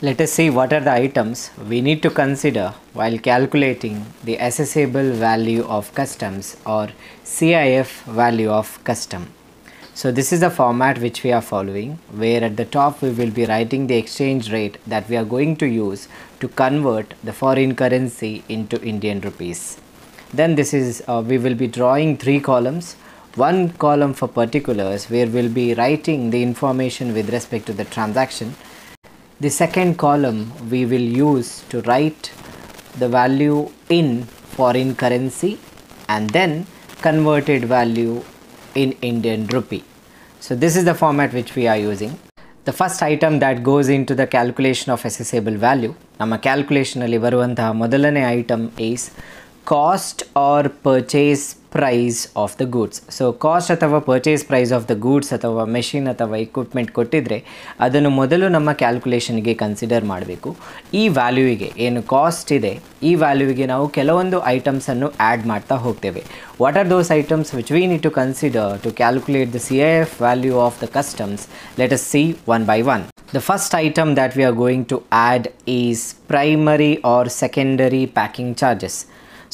Let us see what are the items we need to consider while calculating the assessable value of customs or CIF value of custom. So this is the format which we are following, where at the top we will be writing the exchange rate that we are going to use to convert the foreign currency into Indian rupees. Then this is we will be drawing three columns. One column for particulars, where we'll be writing the information with respect to the transaction. The second column we will use to write the value in foreign currency and then converted value in Indian rupee. So this is the format which we are using. The first item that goes into the calculation of assessable value, ನಮ್ಮ calculation ಅಲ್ಲಿ ಬರುವಂತಹ ಮೊದಲನೇ item is cost or purchase price of the goods. So cost ಅಥವಾ purchase price of the goods ಅಥವಾ machine ಅಥವಾ equipment ಕೊಟ್ಟಿದ್ರೆ ಅದನ್ನು ಮೊದಲು ನಮ್ಮ ಕ್ಯಾಲ್ಕುಲೇಷನ್ಗೆ ಕನ್ಸಿಡರ್ ಮಾಡಬೇಕು. ಈ ವ್ಯಾಲ್ಯೂಗೆ ಏನು ಕಾಸ್ಟ್ ಇದೆ, ಈ ವ್ಯಾಲ್ಯೂಗೆ ನಾವು ಕೆಲವೊಂದು ಐಟಮ್ಸನ್ನು ಆ್ಯಡ್ ಮಾಡ್ತಾ ಹೋಗ್ತೇವೆ. What are those items which we need to consider to calculate the CIF value of the customs? Let us see one by one. The first item that we are going to add is primary or secondary packing charges.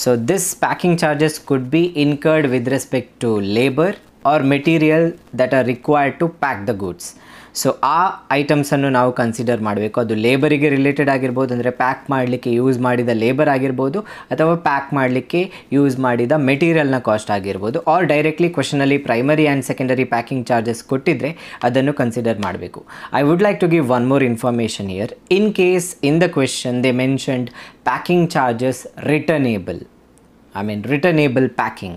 So this packing charges could be incurred with respect to labor or material that are required to pack the goods. So ಆ items ಅನ್ನು ನಾವು consider ಮಾಡಬೇಕು. ಅದು ಲೇಬರಿಗೆ related ಆಗಿರ್ಬೋದು, ಅಂದರೆ pack ಮಾಡಲಿಕ್ಕೆ use ಮಾಡಿದ labour ಆಗಿರ್ಬೋದು, ಅಥವಾ ಪ್ಯಾಕ್ ಮಾಡಲಿಕ್ಕೆ ಯೂಸ್ ಮಾಡಿದ ಮೆಟೀರಿಯಲ್ನ ಕಾಸ್ಟ್ ಆಗಿರ್ಬೋದು, ಆರ್ ಡೈರೆಕ್ಟ್ಲಿ ಕ್ವೆಶನಲ್ಲಿ primary and secondary packing charges ಕೊಟ್ಟಿದ್ರೆ ಅದನ್ನು ಕನ್ಸಿಡರ್ ಮಾಡಬೇಕು. I would like to give one more information here. In case in the question they mentioned packing charges returnable. I mean returnable packing.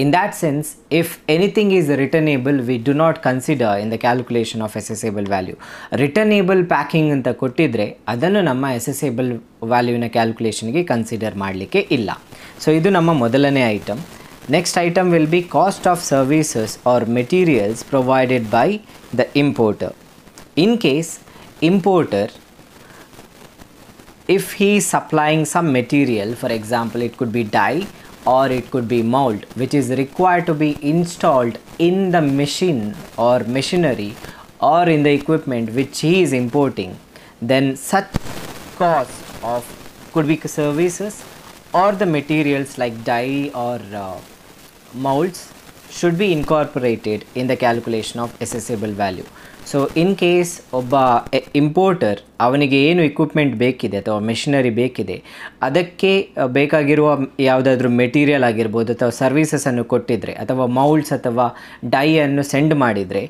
In that sense, if anything is returnable, we do not consider in the calculation of assessable value. Returnable packing ಅಂತ ಕೊಟ್ಟಿದ್ರೆ ಅದನ್ನು ನಮ್ಮ assessable valueನ ಕ್ಯಾಲ್ಕುಲೇಷನ್ಗೆ consider ಮಾಡಲಿಕ್ಕೆ ಇಲ್ಲ. So ಇದು ನಮ್ಮ ಮೊದಲನೇ item. Next item will be cost of services or materials provided by the importer. In case importer, if he is supplying some material, for example it could be dye or it could be mold, which is required to be installed in the machine or machinery or in the equipment which he is importing, then such cost of could be services or the materials like dye or molds should be incorporated in the calculation of assessable value. So in case ಒಬ್ಬ importer ಅವನಿಗೆ ಏನು equipment ಬೇಕಿದೆ ಅಥವಾ machinery ಬೇಕಿದೆ, ಅದಕ್ಕೆ ಬೇಕಾಗಿರುವ ಯಾವುದಾದ್ರೂ material ಆಗಿರ್ಬೋದು ಅಥವಾ ಸರ್ವೀಸಸನ್ನು ಕೊಟ್ಟಿದ್ರೆ ಅಥವಾ ಮೌಲ್ಡ್ಸ್ ಅಥವಾ ಡೈಯನ್ನು ಸೆಂಡ್ ಮಾಡಿದರೆ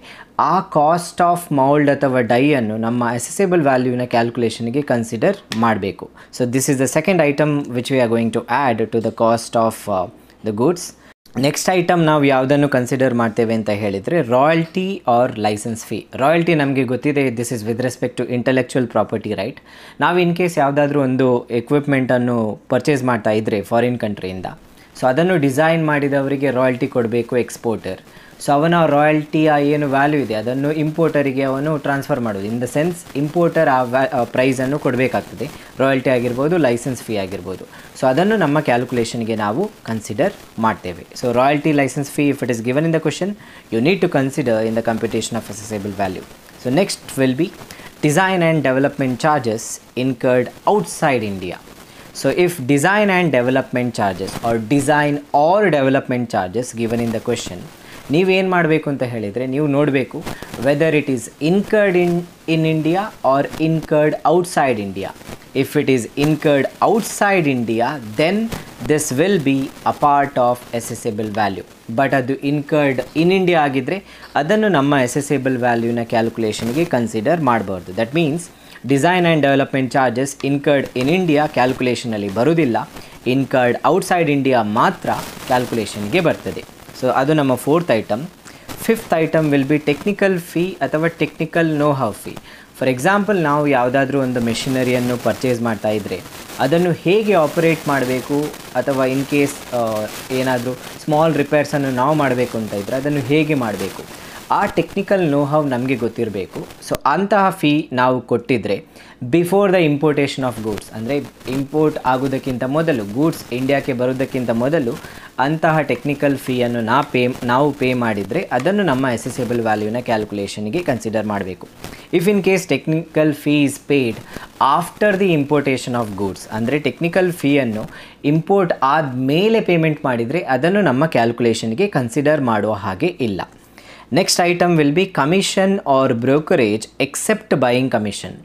ಆ ಕಾಸ್ಟ್ ಆಫ್ ಮೌಲ್ಡ್ ಅಥವಾ ಡೈಯನ್ನು ನಮ್ಮ ಅಸೆಸೇಬಲ್ ವ್ಯಾಲ್ಯೂನ ಕ್ಯಾಲ್ಕುಲೇಷನ್ಗೆ ಕನ್ಸಿಡರ್ ಮಾಡಬೇಕು. So this is the second item which we are going to add to the cost of the goods. Next item ನಾವು ಯಾವುದನ್ನು ಕನ್ಸಿಡರ್ ಮಾಡ್ತೇವೆ ಅಂತ ಹೇಳಿದರೆ royalty or licence fee. Royalty ನಮಗೆ ಗೊತ್ತಿದೆ, this is with respect to intellectual property right. ನಾವು in case ಯಾವುದಾದ್ರೂ ಒಂದು ಎಕ್ವಿಪ್ಮೆಂಟನ್ನು ಪರ್ಚೇಸ್ ಮಾಡ್ತಾ ಇದ್ದರೆ ಫಾರಿನ್ ಕಂಟ್ರಿಯಿಂದ, ಸೊ ಅದನ್ನು ಡಿಸೈನ್ ಮಾಡಿದವರಿಗೆ ರಾಯಲ್ಟಿ ಕೊಡಬೇಕು ಎಕ್ಸ್ಪೋರ್ಟರ್. ಸೊ ಅವನ ರಾಯಲ್ಟಿಯ ಏನು ವ್ಯಾಲ್ಯೂ ಇದೆ ಅದನ್ನು ಇಂಪೋರ್ಟರಿಗೆ ಅವನು ಟ್ರಾನ್ಸ್ಫರ್ ಮಾಡೋದು. ಇನ್ ದ ಸೆನ್ಸ್ ಇಂಪೋರ್ಟರ್ ಆ ಪ್ರೈಸನ್ನು ಕೊಡಬೇಕಾಗ್ತದೆ, ರಾಯಲ್ಟಿ ಆಗಿರ್ಬೋದು, ಲೈಸೆನ್ಸ್ ಫೀ ಆಗಿರ್ಬೋದು. ಸೊ ಅದನ್ನು ನಮ್ಮ ಕ್ಯಾಲ್ಕುಲೇಷನ್ಗೆ ನಾವು ಕನ್ಸಿಡರ್ ಮಾಡ್ತೇವೆ. So royalty, licence fee, if it is given in the question, you need to consider in the computation of assessable value. So next will be design and development charges incurred outside India. So if design and development charges or design or development charges given in the question, ನೀವೇನು ಮಾಡಬೇಕು ಅಂತ ಹೇಳಿದರೆ, ನೀವು ನೋಡಬೇಕು whether it is incurred in India or incurred outside India. If it is incurred outside India, then this will be a part of assessable value. But ಅದು incurred in India ಆಗಿದ್ದರೆ ಅದನ್ನು ನಮ್ಮ ಅಸೆಸೇಬಲ್ ವ್ಯಾಲ್ಯೂನ ಕ್ಯಾಲ್ಕುಲೇಷನ್ಗೆ ಕನ್ಸಿಡರ್ ಮಾಡಬಾರ್ದು. That means design and development charges incurred in India ಕ್ಯಾಲ್ಕುಲೇಷನಲ್ಲಿ ಬರುವುದಿಲ್ಲ, incurred outside India ಮಾತ್ರ ಕ್ಯಾಲ್ಕುಲೇಷನ್ಗೆ ಬರ್ತದೆ. ಸೊ ಅದು ನಮ್ಮ fourth item. Fifth item will be technical fee ಅಥವಾ technical know how fee. For example, ನಾವು ಯಾವುದಾದ್ರೂ ಒಂದು ಮೆಷಿನರಿಯನ್ನು ಪರ್ಚೇಸ್ ಮಾಡ್ತಾ ಇದ್ದರೆ ಅದನ್ನು ಹೇಗೆ ಆಪರೇಟ್ ಮಾಡಬೇಕು, ಅಥವಾ ಇನ್ ಕೇಸ್ ಏನಾದರೂ ಸ್ಮಾಲ್ ರಿಪೇರ್ಸನ್ನು ನಾವು ಮಾಡಬೇಕು ಅಂತ ಇದ್ದರೆ ಅದನ್ನು ಹೇಗೆ ಮಾಡಬೇಕು, ಆ ಟೆಕ್ನಿಕಲ್ ನೋ ಹೌ ನಮಗೆ ಗೊತ್ತಿರಬೇಕು. ಸೊ ಅಂತಹ ಫೀ ನಾವು ಕೊಟ್ಟಿದ್ದರೆ ಬಿಫೋರ್ ದ ಇಂಪೋರ್ಟೇಷನ್ ಆಫ್ ಗೂಡ್ಸ್, ಅಂದರೆ ಇಂಪೋರ್ಟ್ ಆಗೋದಕ್ಕಿಂತ ಮೊದಲು, ಗೂಡ್ಸ್ ಇಂಡಿಯಾಕ್ಕೆ ಬರೋದಕ್ಕಿಂತ ಮೊದಲು ಅಂತಹ ಟೆಕ್ನಿಕಲ್ ಫೀಯನ್ನು ನಾವು ಪೇ ಮಾಡಿದರೆ ಅದನ್ನು ನಮ್ಮ ಅಸೆಸೇಬಲ್ ವ್ಯಾಲ್ಯೂನ ಕ್ಯಾಲ್ಕುಲೇಷನ್ಗೆ ಕನ್ಸಿಡರ್ ಮಾಡಬೇಕು. If in case technical fee is paid after the importation of goods, ಅಂದರೆ ಟೆಕ್ನಿಕಲ್ ಫೀಯನ್ನು ಇಂಪೋರ್ಟ್ ಆದಮೇಲೆ ಪೇಮೆಂಟ್ ಮಾಡಿದರೆ ಅದನ್ನು ನಮ್ಮ ಕ್ಯಾಲ್ಕುಲೇಷನ್ಗೆ ಕನ್ಸಿಡರ್ ಮಾಡುವ ಹಾಗೆ ಇಲ್ಲ. Next item will be commission or brokerage except buying commission.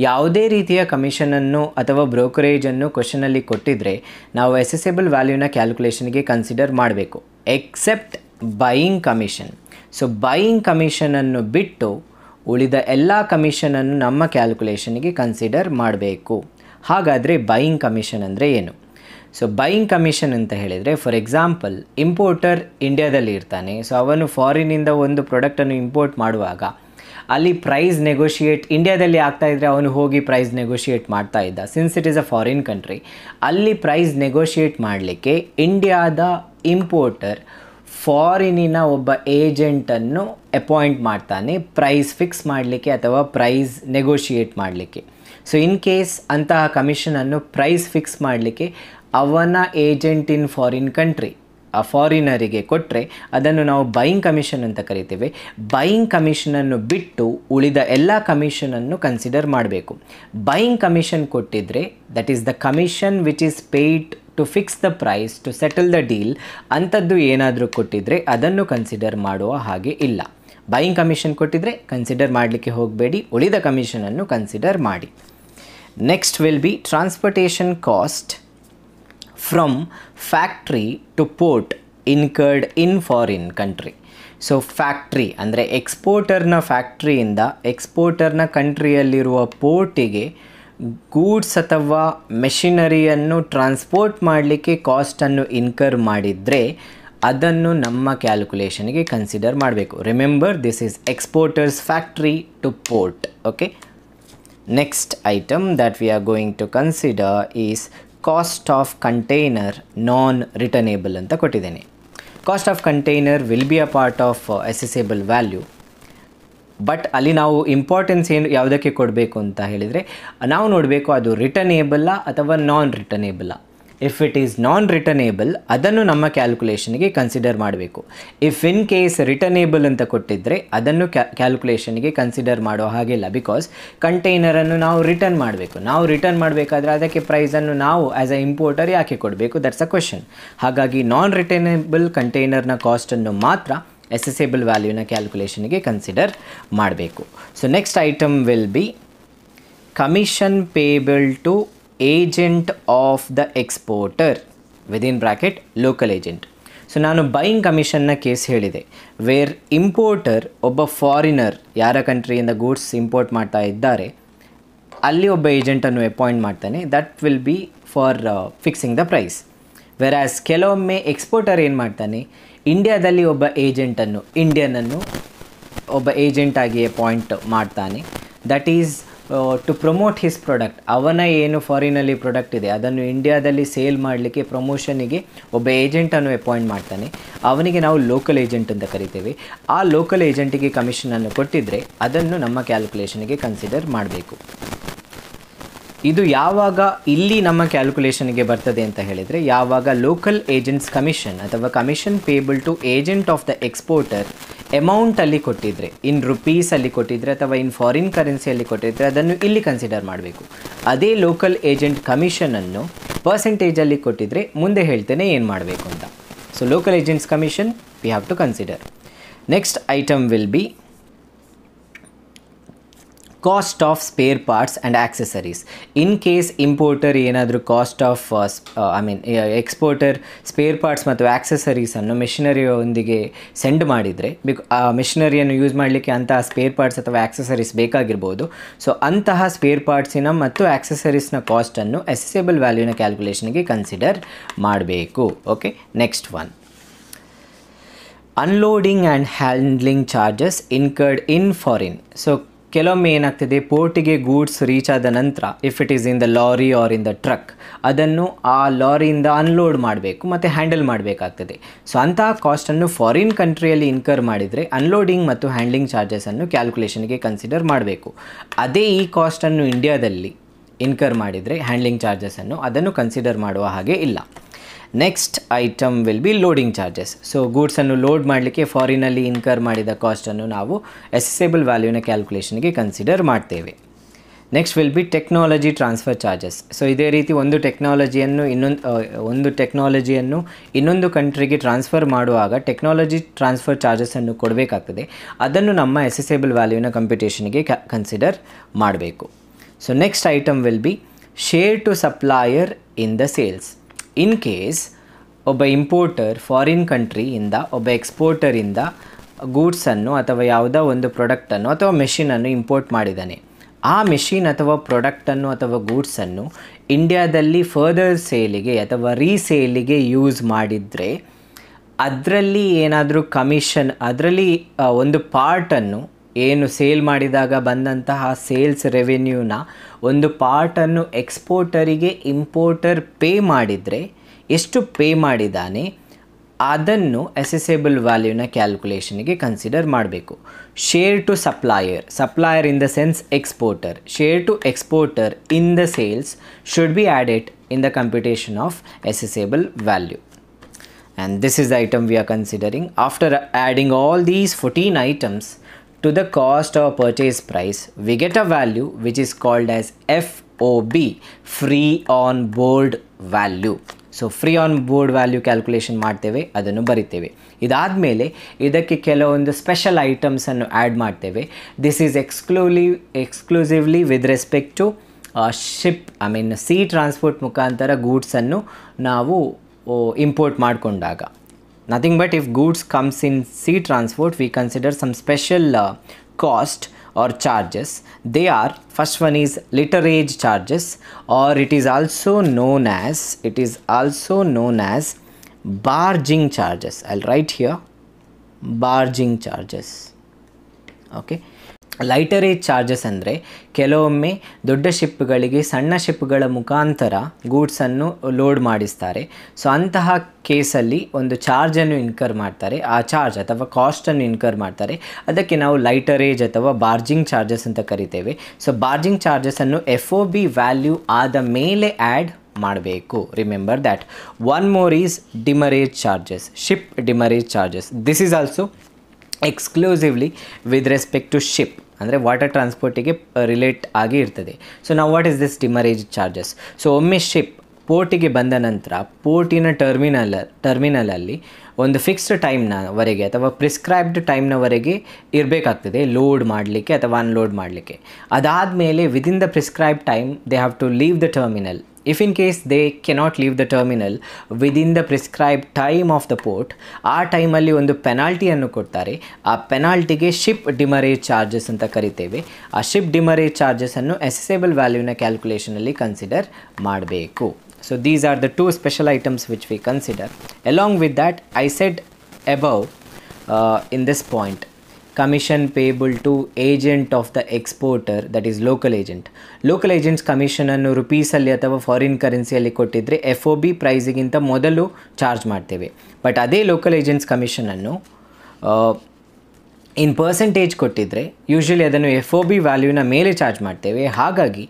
ಯಾವುದೇ ರೀತಿಯ ಕಮಿಷನನ್ನು ಅಥವಾ ಬ್ರೋಕರೇಜನ್ನು ಕ್ವಶನಲ್ಲಿ ಕೊಟ್ಟಿದ್ದರೆ ನಾವು ಅಸೆಸಬಲ್ ವ್ಯಾಲ್ಯೂನ ಕ್ಯಾಲ್ಕುಲೇಷನ್ಗೆ ಕನ್ಸಿಡರ್ ಮಾಡಬೇಕು, except buying commission. So buying ಕಮಿಷನನ್ನು ಬಿಟ್ಟು ಉಳಿದ ಎಲ್ಲ ಕಮಿಷನನ್ನು ನಮ್ಮ ಕ್ಯಾಲ್ಕುಲೇಷನ್ಗೆ ಕನ್ಸಿಡರ್ ಮಾಡಬೇಕು. ಹಾಗಾದರೆ ಬೈಯಿಂಗ್ ಕಮಿಷನ್ ಅಂದರೆ ಏನು? ಸೊ ಬೈಯಿಂಗ್ ಕಮಿಷನ್ ಅಂತ ಹೇಳಿದರೆ, ಫಾರ್ ಎಕ್ಸಾಂಪಲ್ ಇಂಪೋರ್ಟರ್ ಇಂಡಿಯಾದಲ್ಲಿ ಇರ್ತಾನೆ. ಸೊ ಅವನು ಫಾರಿನಿಂದ ಒಂದು ಪ್ರಾಡಕ್ಟನ್ನು ಇಂಪೋರ್ಟ್ ಮಾಡುವಾಗ ಅಲ್ಲಿ ಪ್ರೈಸ್ ನೆಗೋಷಿಯೇಟ್ ಇಂಡಿಯಾದಲ್ಲಿ ಆಗ್ತಾ ಇದ್ದರೆ ಅವನು ಹೋಗಿ ಪ್ರೈಸ್ ನೆಗೋಷಿಯೇಟ್ ಮಾಡ್ತಾ ಇದ್ದ. Since it is a foreign country, ಅಲ್ಲಿ ಪ್ರೈಸ್ ನೆಗೋಷಿಯೇಟ್ ಮಾಡಲಿಕ್ಕೆ ಇಂಡಿಯಾದ ಇಂಪೋರ್ಟರ್ ಫಾರಿನಿನ ಒಬ್ಬ ಏಜೆಂಟನ್ನು ಅಪಾಯಿಂಟ್ ಮಾಡ್ತಾನೆ ಪ್ರೈಸ್ ಫಿಕ್ಸ್ ಮಾಡಲಿಕ್ಕೆ ಅಥವಾ ಪ್ರೈಸ್ ನೆಗೋಷಿಯೇಟ್ ಮಾಡಲಿಕ್ಕೆ. ಸೊ ಇನ್ ಕೇಸ್ ಅಂತಹ ಕಮಿಷನನ್ನು ಪ್ರೈಸ್ ಫಿಕ್ಸ್ ಮಾಡಲಿಕ್ಕೆ ಅವನ ಏಜೆಂಟ್ ಇನ್ ಫಾರಿನ್ ಕಂಟ್ರಿ ಆ ಫಾರಿನರಿಗೆ ಕೊಟ್ಟರೆ ಅದನ್ನು ನಾವು ಬೈಯಿಂಗ್ ಕಮಿಷನ್ ಅಂತ ಕರಿತೇವೆ. ಬೈಯಿಂಗ್ ಕಮಿಷನನ್ನು ಬಿಟ್ಟು ಉಳಿದ ಎಲ್ಲ ಕಮಿಷನನ್ನು ಕನ್ಸಿಡರ್ ಮಾಡಬೇಕು. ಬೈಯಿಂಗ್ ಕಮಿಷನ್ ಕೊಟ್ಟಿದ್ದರೆ that is the commission which is paid to fix the price to settle the deal. ಅಂಥದ್ದು ಏನಾದರೂ ಕೊಟ್ಟಿದ್ದರೆ ಅದನ್ನು ಕನ್ಸಿಡರ್ ಮಾಡುವ ಹಾಗೆ ಇಲ್ಲ. ಬೈಯಿಂಗ್ ಕಮಿಷನ್ ಕೊಟ್ಟಿದ್ದರೆ ಕನ್ಸಿಡರ್ ಮಾಡಲಿಕ್ಕೆ ಹೋಗಬೇಡಿ, ಉಳಿದ ಕಮಿಷನನ್ನು ಕನ್ಸಿಡರ್ ಮಾಡಿ. Next will be transportation cost from factory to port incurred in foreign country. So factory ಅಂದರೆ ಎಕ್ಸ್ಪೋರ್ಟರ್ನ ಫ್ಯಾಕ್ಟ್ರಿಯಿಂದ ಎಕ್ಸ್ಪೋರ್ಟರ್ನ ಕಂಟ್ರಿಯಲ್ಲಿರುವ ಪೋರ್ಟಿಗೆ ಗೂಡ್ಸ್ ಅಥವಾ ಮೆಷಿನರಿಯನ್ನು ಟ್ರಾನ್ಸ್ಪೋರ್ಟ್ ಮಾಡಲಿಕ್ಕೆ ಕಾಸ್ಟನ್ನು ಇನ್ಕರ್ ಮಾಡಿದರೆ ಅದನ್ನು ನಮ್ಮ ಕ್ಯಾಲ್ಕುಲೇಷನ್ಗೆ ಕನ್ಸಿಡರ್ ಮಾಡಬೇಕು. Remember, this is exporter's factory to port. Okay, next item that we are going to consider is cost of container non returnable ಅಂತ ಕೊಟ್ಟಿದ್ದೇನೆ. Cost of container will be a part of assessable value. But ಅಲ್ಲಿ ನಾವು importance ಯಾವುದಕ್ಕೆ ಕೊಡಬೇಕು ಅಂತ ಹೇಳಿದರೆ, ನಾವು ನೋಡಬೇಕು ಅದು ರಿಟರ್ನೇಬಲ್ಲ ಅಥವಾ ನಾನ್ ರಿಟರ್ನೇಬಲ್ಲ. ಇಫ್ ಇಟ್ ಈಸ್ ನಾನ್ ರಿಟರ್ನೇಬಲ್ ಅದನ್ನು ನಮ್ಮ ಕ್ಯಾಲ್ಕುಲೇಷನ್ಗೆ ಕನ್ಸಿಡರ್ ಮಾಡಬೇಕು. ಇಫ್ ಇನ್ ಕೇಸ್ ರಿಟರ್ನೇಬಲ್ ಅಂತ ಕೊಟ್ಟಿದ್ದರೆ ಅದನ್ನು ಕ್ಯಾಲ್ಕುಲೇಷನ್ಗೆ ಕನ್ಸಿಡರ್ ಮಾಡೋ ಹಾಗಿಲ್ಲ. ಬಿಕಾಸ್ ಕಂಟೈನರನ್ನು ನಾವು ರಿಟರ್ನ್ ಮಾಡಬೇಕು. ನಾವು ರಿಟರ್ನ್ ಮಾಡಬೇಕಾದ್ರೆ ಅದಕ್ಕೆ ಪ್ರೈಸನ್ನು ನಾವು ಆ್ಯಸ್ ಅ ಇಂಪೋರ್ಟರ್ ಯಾಕೆ ಕೊಡಬೇಕು? That's a question. ಹಾಗಾಗಿ ನಾನ್ ರಿಟರ್ನೇಬಲ್ ಕಂಟೈನರ್ನ ಕಾಸ್ಟನ್ನು ಮಾತ್ರ ಅಸೆಸೇಬಲ್ ವ್ಯಾಲ್ಯೂನ ಕ್ಯಾಲ್ಕುಲೇಷನ್ಗೆ ಕನ್ಸಿಡರ್ ಮಾಡಬೇಕು. So next item will be commission payable to agent of the exporter within bracket local agent. So ನಾನು ಬೈಯಿಂಗ್ ಕಮಿಷನ್ನ ಕೇಸ್ ಹೇಳಿದೆ, ವೇರ್ ಇಂಪೋರ್ಟರ್ ಒಬ್ಬ ಫಾರಿನರ್ ಯಾರ ಕಂಟ್ರಿಯಿಂದ ಗೂಡ್ಸ್ ಇಂಪೋರ್ಟ್ ಮಾಡ್ತಾ ಇದ್ದಾರೆ ಅಲ್ಲಿ ಒಬ್ಬ ಏಜೆಂಟನ್ನು ಅಪಾಯಿಂಟ್ ಮಾಡ್ತಾನೆ. That will be for fixing the price. Whereas ಕೆಲವೊಮ್ಮೆ ಎಕ್ಸ್ಪೋರ್ಟರ್ ಏನು ಮಾಡ್ತಾನೆ, ಇಂಡಿಯಾದಲ್ಲಿ ಒಬ್ಬ ಏಜೆಂಟನ್ನು ಇಂಡಿಯನನ್ನು ಒಬ್ಬ ಏಜೆಂಟಾಗಿ ಅಪಾಯಿಂಟ್ ಮಾಡ್ತಾನೆ. That is to promote his product. ಅವನ ಏನು ಫಾರಿನಲ್ಲಿ ಪ್ರಾಡಕ್ಟ್ ಇದೆ ಅದನ್ನು ಇಂಡಿಯಾದಲ್ಲಿ ಸೇಲ್ ಮಾಡಲಿಕ್ಕೆ ಪ್ರಮೋಷನಿಗೆ ಒಬ್ಬ ಏಜೆಂಟನ್ನು ಅಪಾಯಿಂಟ್ ಮಾಡ್ತಾನೆ. ಅವನಿಗೆ ನಾವು ಲೋಕಲ್ ಏಜೆಂಟ್ ಅಂತ ಕರಿತೇವೆ. ಆ ಲೋಕಲ್ ಏಜೆಂಟಿಗೆ ಕಮಿಷನನ್ನು ಕೊಟ್ಟಿದ್ದರೆ ಅದನ್ನು ನಮ್ಮ ಕ್ಯಾಲ್ಕುಲೇಷನ್ಗೆ ಕನ್ಸಿಡರ್ ಮಾಡಬೇಕು. ಇದು ಯಾವಾಗ ಇಲ್ಲಿ ನಮ್ಮ ಕ್ಯಾಲ್ಕುಲೇಷನ್ಗೆ ಬರ್ತದೆ ಅಂತ ಹೇಳಿದರೆ, ಯಾವಾಗ ಲೋಕಲ್ ಏಜೆಂಟ್ಸ್ ಕಮಿಷನ್ ಅಥವಾ commission payable to agent of the exporter ಅಮೌಂಟಲ್ಲಿ ಕೊಟ್ಟಿದ್ದರೆ, ಇನ್ ರುಪೀಸಲ್ಲಿ ಕೊಟ್ಟಿದ್ದರೆ ಅಥವಾ ಇನ್ ಫಾರಿನ್ ಕರೆನ್ಸಿಯಲ್ಲಿ ಕೊಟ್ಟಿದ್ದರೆ ಅದನ್ನು ಇಲ್ಲಿ ಕನ್ಸಿಡರ್ ಮಾಡಬೇಕು. ಅದೇ ಲೋಕಲ್ ಏಜೆಂಟ್ ಕಮಿಷನನ್ನು ಪರ್ಸೆಂಟೇಜಲ್ಲಿ ಕೊಟ್ಟಿದ್ದರೆ ಮುಂದೆ ಹೇಳ್ತೇನೆ ಏನು ಮಾಡಬೇಕು ಅಂತ. So local agents commission we have to consider. Next item will be cost of spare parts and accessories. In case importer ಏನಾದರೂ cost of exporter spare parts ಮತ್ತು ಆಕ್ಸೆಸರೀಸನ್ನು ಮೆಷಿನರಿಯೊಂದಿಗೆ ಸೆಂಡ್ ಮಾಡಿದರೆ, ಆ ಮೆಷಿನರಿಯನ್ನು ಯೂಸ್ ಮಾಡಲಿಕ್ಕೆ ಅಂತಹ ಸ್ಪೇರ್ ಪಾರ್ಟ್ಸ್ ಅಥವಾ ಆಕ್ಸೆಸರೀಸ್ ಬೇಕಾಗಿರ್ಬೋದು. So ಅಂತಹ ಸ್ಪೇರ್ ಪಾರ್ಟ್ಸಿನ ಮತ್ತು ಆಕ್ಸೆಸರೀಸ್ನ ಕಾಸ್ಟನ್ನು ಅಸೆಸೇಬಲ್ ವ್ಯಾಲ್ಯೂನ ಕ್ಯಾಲ್ಕುಲೇಷನ್ಗೆ ಕನ್ಸಿಡರ್ ಮಾಡಬೇಕು. Okay, next one unloading and handling charges incurred in foreign. So ಕೆಲವೊಮ್ಮೆ ಏನಾಗ್ತದೆ, ಪೋರ್ಟಿಗೆ ಗೂಡ್ಸ್ ರೀಚ್ ಆದ ನಂತರ if it is in the lorry or in the truck ಅದನ್ನು ಆ ಲಾರಿಯಿಂದ ಅನ್ಲೋಡ್ ಮಾಡಬೇಕು ಮತ್ತು ಹ್ಯಾಂಡಲ್ ಮಾಡಬೇಕಾಗ್ತದೆ. ಸೊ ಅಂತಹ ಕಾಸ್ಟನ್ನು ಫಾರಿನ್ ಕಂಟ್ರಿಯಲ್ಲಿ ಇನ್ಕರ್ ಮಾಡಿದರೆ ಅನ್ಲೋಡಿಂಗ್ ಮತ್ತು ಹ್ಯಾಂಡ್ಲಿಂಗ್ ಚಾರ್ಜಸನ್ನು ಕ್ಯಾಲ್ಕುಲೇಷನ್ಗೆ ಕನ್ಸಿಡರ್ ಮಾಡಬೇಕು. ಅದೇ ಈ ಕಾಸ್ಟನ್ನು ಇಂಡಿಯಾದಲ್ಲಿ ಇನ್ಕರ್ ಮಾಡಿದರೆ ಹ್ಯಾಂಡ್ಲಿಂಗ್ ಚಾರ್ಜಸನ್ನು ಅದನ್ನು ಕನ್ಸಿಡರ್ ಮಾಡುವ ಹಾಗೆ ಇಲ್ಲ. Next item will be loading charges. So ಗೂಡ್ಸನ್ನು ಲೋಡ್ ಮಾಡಲಿಕ್ಕೆ ಫಾರಿನಲ್ಲಿ ಇನ್ಕರ್ ಮಾಡಿದ ಕಾಸ್ಟನ್ನು ನಾವು ಅಸೆಸೇಬಲ್ ವ್ಯಾಲ್ಯೂನ ಕ್ಯಾಲ್ಕುಲೇಷನ್ಗೆ ಕನ್ಸಿಡರ್ ಮಾಡ್ತೇವೆ. Next will be technology transfer charges. So ಇದೇ ರೀತಿ ಒಂದು ಟೆಕ್ನಾಲಜಿಯನ್ನು ಇನ್ನೊಂದು ಕಂಟ್ರಿಗೆ ಟ್ರಾನ್ಸ್ಫರ್ ಮಾಡುವಾಗ ಟೆಕ್ನಾಲಜಿ ಟ್ರಾನ್ಸ್ಫರ್ ಚಾರ್ಜಸನ್ನು ಕೊಡಬೇಕಾಗ್ತದೆ. ಅದನ್ನು ನಮ್ಮ ಅಸೆಸೇಬಲ್ ವ್ಯಾಲ್ಯೂನ ಕಂಪ್ಯೂಟೇಷನ್ಗೆ ಕನ್ಸಿಡರ್ ಮಾಡಬೇಕು. So next item will be share to supplier in the sales. In case ಒಬ್ಬ ಇಂಪೋರ್ಟರ್ ಫಾರಿನ್ ಕಂಟ್ರಿಯಿಂದ ಒಬ್ಬ ಎಕ್ಸ್ಪೋರ್ಟರಿಂದ ಗೂಡ್ಸನ್ನು ಅಥವಾ ಯಾವುದೋ ಒಂದು ಪ್ರಾಡಕ್ಟನ್ನು ಅಥವಾ ಮೆಷಿನನ್ನು ಇಂಪೋರ್ಟ್ ಮಾಡಿದ್ದಾನೆ. ಆ ಮೆಷಿನ್ ಅಥವಾ ಪ್ರಾಡಕ್ಟನ್ನು ಅಥವಾ ಗೂಡ್ಸನ್ನು ಇಂಡಿಯಾದಲ್ಲಿ ಫರ್ದರ್ ಸೇಲಿಗೆ ಅಥವಾ ರೀಸೇಲಿಗೆ ಯೂಸ್ ಮಾಡಿದರೆ ಅದರಲ್ಲಿ ಏನಾದರೂ ಕಮಿಷನ್, ಅದರಲ್ಲಿ ಒಂದು ಪಾರ್ಟನ್ನು ಏನು ಸೇಲ್ ಮಾಡಿದಾಗ ಬಂದಂತಹ ಸೇಲ್ಸ್ ರೆವೆನ್ಯೂನ ಒಂದು ಪಾರ್ಟನ್ನು ಎಕ್ಸ್ಪೋರ್ಟರಿಗೆ ಇಂಪೋರ್ಟರ್ ಪೇ ಮಾಡಿದರೆ ಎಷ್ಟು ಪೇ ಮಾಡಿದ್ದಾನೆ ಅದನ್ನು ಅಸೆಸೇಬಲ್ ವ್ಯಾಲ್ಯೂನ ಕ್ಯಾಲ್ಕುಲೇಷನ್ಗೆ ಕನ್ಸಿಡರ್ ಮಾಡಬೇಕು. Share to supplier in the sense exporter, share to exporter in the sales should be added in the computation of assessable value. And this is the item we are considering. After adding all these 14 items to the cost or purchase price, we get a value which is called as FOB, free on board value. So free on board value calculation ಮಾಡ್ತೇವೆ, ಅದನ್ನು ಬರಿತೇವೆ. ಇದಾದಮೇಲೆ ಇದಕ್ಕೆ ಕೆಲವೊಂದು special ಐಟಮ್ಸನ್ನು add ಮಾಡ್ತೇವೆ. This is exclusively with respect to ship, I mean sea transport ಮುಖಾಂತರ ಗೂಡ್ಸನ್ನು ನಾವು ಇಂಪೋರ್ಟ್ ಮಾಡಿಕೊಂಡಾಗ. Nothing but if goods comes in sea transport we consider some special cost or charges. They are, first one is literage charges, or it is also known as barging charges. I'll write here barging charges. Okay, lighterage charges ಅಂದರೆ ಕೆಲವೊಮ್ಮೆ ದೊಡ್ಡ ಶಿಪ್ಗಳಿಗೆ ಸಣ್ಣ ಶಿಪ್ಗಳ ಮುಖಾಂತರ ಗೂಡ್ಸನ್ನು load ಮಾಡಿಸ್ತಾರೆ. So ಅಂತಹ ಕೇಸಲ್ಲಿ ಒಂದು ಚಾರ್ಜನ್ನು incur ಮಾಡ್ತಾರೆ, ಆ ಚಾರ್ಜ್ ಅಥವಾ ಕಾಸ್ಟನ್ನು ಇನ್ಕರ್ ಮಾಡ್ತಾರೆ. ಅದಕ್ಕೆ ನಾವು ಲೈಟರೇಜ್ ಅಥವಾ ಬಾರ್ಜಿಂಗ್ ಚಾರ್ಜಸ್ ಅಂತ ಕರಿತೇವೆ. ಸೊ ಬಾರ್ಜಿಂಗ್ ಚಾರ್ಜಸನ್ನು FOB ವ್ಯಾಲ್ಯೂ ಆದ ಮೇಲೆ ಆ್ಯಡ್ ಮಾಡಬೇಕು. Remember that. One more is demurrage charges, ship demurrage charges. This is also exclusively with respect to ship, ಅಂದರೆ ವಾಟರ್ ಟ್ರಾನ್ಸ್ಪೋರ್ಟಿಗೆ ರಿಲೇಟ್ ಆಗಿ ಇರ್ತದೆ. ಸೊ ನಾವು what is this demurrage charges? So ಒಮ್ಮೆ ಶಿಪ್ ಪೋರ್ಟಿಗೆ ಬಂದ ನಂತರ ಪೋರ್ಟಿನ ಟರ್ಮಿನಲಲ್ಲಿ ಒಂದು ಫಿಕ್ಸ್ಡ್ ಟೈಮ್ನವರೆಗೆ ಅಥವಾ ಪ್ರಿಸ್ಕ್ರೈಬ್ಡ್ ಟೈಮ್ನವರೆಗೆ ಇರಬೇಕಾಗ್ತದೆ ಲೋಡ್ ಮಾಡಲಿಕ್ಕೆ ಅಥವಾ ಅನ್ಲೋಡ್ ಮಾಡಲಿಕ್ಕೆ. ಅದಾದಮೇಲೆ within the prescribe time they have to leave the terminal. If in case they cannot leave the terminal within the prescribed time of the port, ಆ ಟೈಮಲ್ಲಿ ಒಂದು ಪೆನಾಲ್ಟಿಯನ್ನು ಕೊಡ್ತಾರೆ. ಆ ಪೆನಾಲ್ಟಿಗೆ ಶಿಪ್ ಡಿಮರೇಜ್ ಚಾರ್ಜಸ್ ಅಂತ ಕರಿತೇವೆ. ಆ ಶಿಪ್ ಡಿಮರೇಜ್ ಚಾರ್ಜಸನ್ನು ಅಸೆಸೇಬಲ್ ವ್ಯಾಲ್ಯೂನ ಕ್ಯಾಲ್ಕುಲೇಷನಲ್ಲಿ ಕನ್ಸಿಡರ್ ಮಾಡಬೇಕು. So these are the two special items which we consider. Along with that, I said above in this point, commission payable to agent of the exporter, that is local agent. Local agents commission ಅನ್ನು ರುಪೀಸಲ್ಲಿ ಅಥವಾ foreign ಕರೆನ್ಸಿಯಲ್ಲಿ ಕೊಟ್ಟಿದ್ದರೆ FOB ಪ್ರೈಸಿಗಿಂತ ಮೊದಲು charge ಮಾಡ್ತೇವೆ. But ಅದೇ local agents ಕಮಿಷನನ್ನು ಇನ್ percentage ಕೊಟ್ಟಿದ್ದರೆ usually ಅದನ್ನು FOB ವ್ಯಾಲ್ಯೂನ ಮೇಲೆ ಚಾರ್ಜ್ ಮಾಡ್ತೇವೆ. ಹಾಗಾಗಿ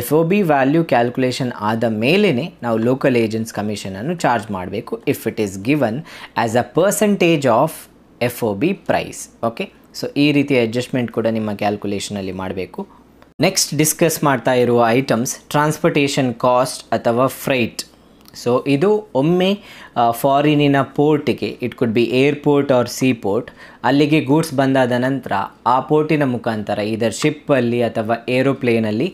FOB ವ್ಯಾಲ್ಯೂ ಕ್ಯಾಲ್ಕುಲೇಷನ್ ಆದ ಮೇಲೇ ನಾವು ಲೋಕಲ್ ಏಜೆಂಟ್ಸ್ ಕಮಿಷನನ್ನು ಚಾರ್ಜ್ ಮಾಡಬೇಕು if it is given as a percentage of FOB price. Okay, so ಈ ರೀತಿಯ ಅಡ್ಜಸ್ಟ್ಮೆಂಟ್ ಕೂಡ ನಿಮ್ಮ ಕ್ಯಾಲ್ಕುಲೇಷನಲ್ಲಿ ಮಾಡಬೇಕು. ನೆಕ್ಸ್ಟ್ ಡಿಸ್ಕಸ್ ಮಾಡ್ತಾ ಇರುವ ಐಟಮ್ಸ್ ಟ್ರಾನ್ಸ್ಪೋರ್ಟೇಷನ್ ಕಾಸ್ಟ್ ಅಥವಾ ಫ್ರೈಟ್. ಸೊ ಇದು ಒಮ್ಮೆ ಫಾರಿನಿನ ಪೋರ್ಟಿಗೆ, it could be airport or sea port, ಅಲ್ಲಿಗೆ ಗೂಡ್ಸ್ ಬಂದಾದ ನಂತರ ಆ ಪೋರ್ಟಿನ ಮುಖಾಂತರ ಇದರ್ ಶಿಪ್ಪಲ್ಲಿ ಅಥವಾ ಏರೋಪ್ಲೇನಲ್ಲಿ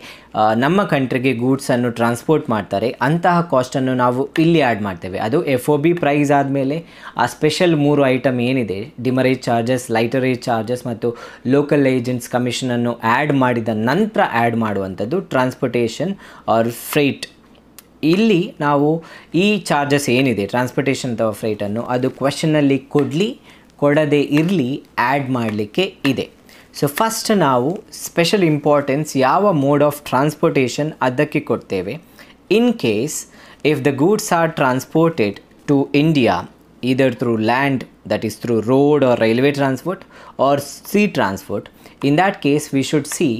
ನಮ್ಮ ಕಂಟ್ರಿಗೆ ಗೂಡ್ಸನ್ನು ಟ್ರಾನ್ಸ್ಪೋರ್ಟ್ ಮಾಡ್ತಾರೆ. ಅಂತಹ ಕಾಸ್ಟನ್ನು ನಾವು ಇಲ್ಲಿ ಆ್ಯಡ್ ಮಾಡ್ತೇವೆ. ಅದು FOB ಪ್ರೈಸ್ ಆದಮೇಲೆ ಆ ಸ್ಪೆಷಲ್ 3 ಐಟಮ್ ಏನಿದೆ, ಡಿಮರೇಜ್ ಚಾರ್ಜಸ್, ಲೈಟರೇಜ್ ಚಾರ್ಜಸ್ ಮತ್ತು ಲೋಕಲ್ ಏಜೆಂಟ್ಸ್ ಕಮಿಷನನ್ನು ಆ್ಯಡ್ ಮಾಡಿದ ನಂತರ ಆ್ಯಡ್ ಮಾಡುವಂಥದ್ದು ಟ್ರಾನ್ಸ್ಪೋರ್ಟೇಷನ್ ಆರ್ ಫ್ರೈಟ್. ಇಲ್ಲಿ ನಾವು ಈ ಚಾರ್ಜಸ್ ಏನಿದೆ ಟ್ರಾನ್ಸ್ಪೋರ್ಟೇಷನ್ ಅಥವಾ ಫ್ರೈಟನ್ನು ಅದು ಕ್ವೆಶ್ಚನಲ್ಲಿ ಕೊಡದೇ ಇರಲಿ ಆ್ಯಡ್ ಮಾಡಲಿಕ್ಕೆ ಇದೆ. ಸೊ ಫಸ್ಟ್ ನಾವು ಸ್ಪೆಷಲ್ ಇಂಪಾರ್ಟೆನ್ಸ್ ಯಾವ ಮೋಡ್ ಆಫ್ ಟ್ರಾನ್ಸ್ಪೋರ್ಟೇಷನ್ ಅದಕ್ಕೆ ಕೊಡ್ತೇವೆ. In case if the goods are transported to India either through land, that is through road or railway transport, or sea transport, in that case we should see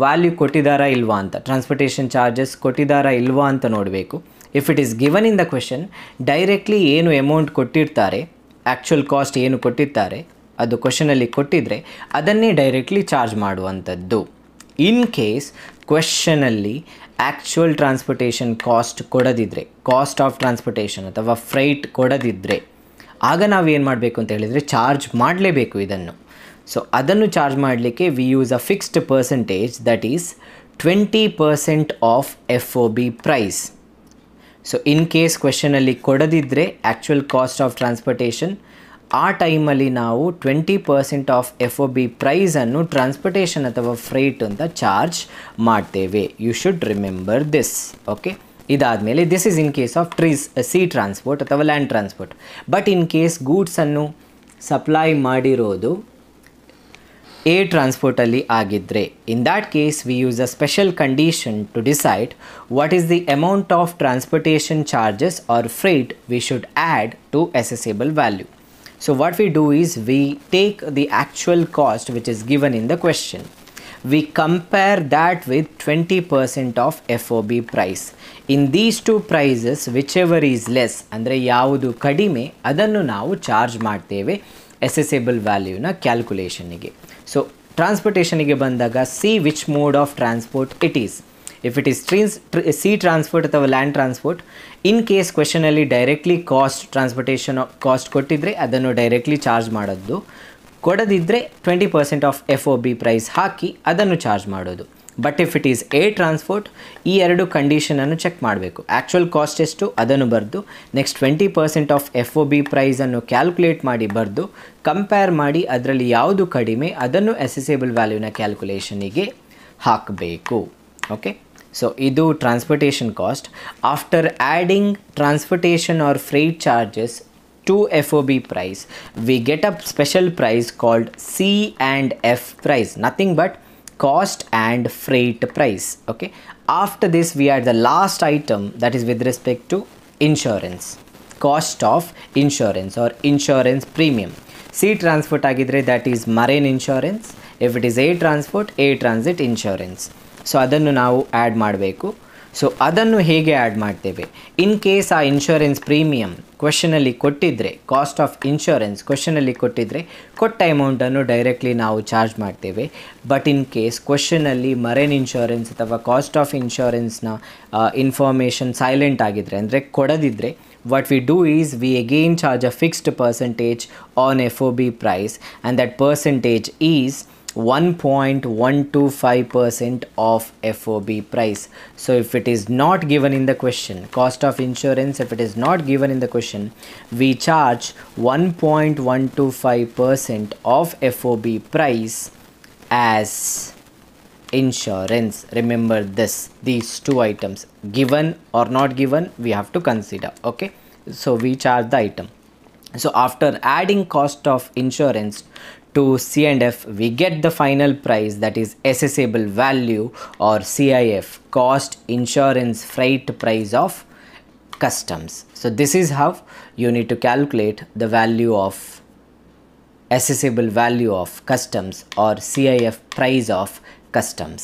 value ಕೊಟ್ಟಿದ್ದಾರಾ ಇಲ್ವಾ ಅಂತ, transportation charges ಕೊಟ್ಟಿದ್ದಾರಾ ಇಲ್ವಾ ಅಂತ ನೋಡಬೇಕು. If it is given in the question, directly ಏನು amount ಕೊಟ್ಟಿರ್ತಾರೆ, actual cost ಏನು ಕೊಟ್ಟಿರ್ತಾರೆ ಅದು ಕ್ವೆಶನಲ್ಲಿ ಕೊಟ್ಟಿದ್ದರೆ ಅದನ್ನೇ ಡೈರೆಕ್ಟ್ಲಿ ಚಾರ್ಜ್ ಮಾಡುವಂಥದ್ದು. ಇನ್ ಕೇಸ್ ಕ್ವೆಶ್ಚನಲ್ಲಿ ಆ್ಯಕ್ಚುಯಲ್ ಟ್ರಾನ್ಸ್ಪೋರ್ಟೇಷನ್ ಕಾಸ್ಟ್ ಕೊಡದಿದ್ದರೆ, ಕಾಸ್ಟ್ ಆಫ್ ಟ್ರಾನ್ಸ್ಪೋರ್ಟೇಷನ್ ಅಥವಾ ಫ್ರೈಟ್ ಕೊಡದಿದ್ದರೆ, ಆಗ ನಾವೇನು ಮಾಡಬೇಕು ಅಂತ ಹೇಳಿದರೆ ಚಾರ್ಜ್ ಮಾಡಲೇಬೇಕು ಇದನ್ನು. ಸೊ ಅದನ್ನು ಚಾರ್ಜ್ ಮಾಡಲಿಕ್ಕೆ we use a fixed percentage, that is 20% of FOB price. So in case ಕ್ವೆಶ್ಚನಲ್ಲಿ ಕೊಡದಿದ್ದರೆ ಆ್ಯಕ್ಚುಯಲ್ ಕಾಸ್ಟ್ ಆಫ್ ಟ್ರಾನ್ಸ್ಪೋರ್ಟೇಷನ್, ಆ ಟೈಮಲ್ಲಿ ನಾವು 20% ಆಫ್ FOB ಪ್ರೈಸನ್ನು ಟ್ರಾನ್ಸ್ಪೋರ್ಟೇಷನ್ ಅಥವಾ ಫ್ರೈಟ್ ಅಂತ ಚಾರ್ಜ್ ಮಾಡ್ತೇವೆ. You should remember this. Okay, ಇದಾದಮೇಲೆ this is in case of sea transport ಅಥವಾ land transport. But in case ಗೂಡ್ಸನ್ನು ಸಪ್ಲೈ ಮಾಡಿರೋದು ಎ ಟ್ರಾನ್ಸ್ಪೋರ್ಟಲ್ಲಿ ಆಗಿದ್ದರೆ, in that case we use a special condition to decide what is the amount of transportation charges or freight we should add to assessable value. So what we do is we take the actual cost which is given in the question. We compare that with 20% of FOB price. In these two prices, whichever is less, ಅಂದರೆ ಯಾವುದು ಕಡಿಮೆ ಅದನ್ನು ನಾವು charge ಮಾಡ್ತೇವೆ accessible ವ್ಯಾಲ್ಯೂನ ಕ್ಯಾಲ್ಕುಲೇಷನ್ನಿಗೆ. So ಟ್ರಾನ್ಸ್ಪೋರ್ಟೇಷನಿಗೆ ಬಂದಾಗ see which mode of transport it is. If it is sea transport ಅಥವಾ land transport, in case ಕ್ವೆಶ್ಚನಲ್ಲಿ ಡೈರೆಕ್ಟ್ಲಿ ಟ್ರಾನ್ಸ್ಪೋರ್ಟೇಷನ್ ಕಾಸ್ಟ್ ಕೊಟ್ಟಿದ್ದರೆ ಅದನ್ನು ಡೈರೆಕ್ಟ್ಲಿ ಚಾರ್ಜ್ ಮಾಡೋದು, ಕೊಡದಿದ್ದರೆ 20% ಆಫ್ FOB ಪ್ರೈಸ್ ಹಾಕಿ ಅದನ್ನು ಚಾರ್ಜ್ ಮಾಡೋದು. But if it is A transport, ಈ ಎರಡು ಕಂಡೀಷನನ್ನು ಚೆಕ್ ಮಾಡಬೇಕು. ಆ್ಯಕ್ಚುಯಲ್ ಕಾಸ್ಟ್ ಎಷ್ಟು ಅದನ್ನು ಬರೆದು, ನೆಕ್ಸ್ಟ್ 20% ಆಫ್ FOB ಪ್ರೈಸನ್ನು ಕ್ಯಾಲ್ಕುಲೇಟ್ ಮಾಡಿ ಬರೆದು, ಕಂಪೇರ್ ಮಾಡಿ ಅದರಲ್ಲಿ ಯಾವುದು ಕಡಿಮೆ ಅದನ್ನು ಅಸೆಸೇಬಲ್ ವ್ಯಾಲ್ಯೂನ ಕ್ಯಾಲ್ಕುಲೇಷನಿಗೆ ಹಾಕಬೇಕು. ಓಕೆ, ಸೊ ಇದು transportation cost. After adding transportation or freight charges to FOB price, we get a special price called C&F price, nothing but cost and freight price. Okay, after this we add the last item, that is with respect to insurance, cost of insurance or insurance premium. C transport agidre that is marine insurance, if it is A transport, A transit insurance. So ಅದನ್ನು ನಾವು add ಮಾಡಬೇಕು. So ಅದನ್ನು ಹೇಗೆ add ಮಾಡ್ತೇವೆ? In case ಆ insurance premium ಕ್ವೆಶ್ಚನಲ್ಲಿ ಕೊಟ್ಟಿದ್ದರೆ, cost of insurance ಕ್ವೆಶ್ಚನಲ್ಲಿ ಕೊಟ್ಟಿದ್ದರೆ ಕೊಟ್ಟ ಅಮೌಂಟನ್ನು ಡೈರೆಕ್ಟ್ಲಿ ನಾವು ಚಾರ್ಜ್ ಮಾಡ್ತೇವೆ. ಬಟ್ ಇನ್ ಕೇಸ್ ಕ್ವೆಶ್ಚನಲ್ಲಿ ಮರೈನ್ ಇನ್ಶೂರೆನ್ಸ್ ಅಥವಾ ಕಾಸ್ಟ್ ಆಫ್ ಇನ್ಶೂರೆನ್ಸ್ನ ಇನ್ಫಾರ್ಮೇಷನ್ ಸೈಲೆಂಟ್ ಆಗಿದ್ದರೆ, ಅಂದರೆ ಕೊಡದಿದ್ದರೆ, what we do is we again charge a fixed percentage on FOB price, and that percentage is 1.125% of FOB price. So if it is not given in the question, cost of insurance, if it is not given in the question, we charge 1.125% of FOB price as insurance. Remember this, these two items, given or not given, we have to consider. Okay, so we charge the item. So after adding cost of insurance to C&F, we get the final price, that is assessable value or CIF, cost insurance freight price of customs. So this is how you need to calculate the value of assessable value of customs or CIF price of customs.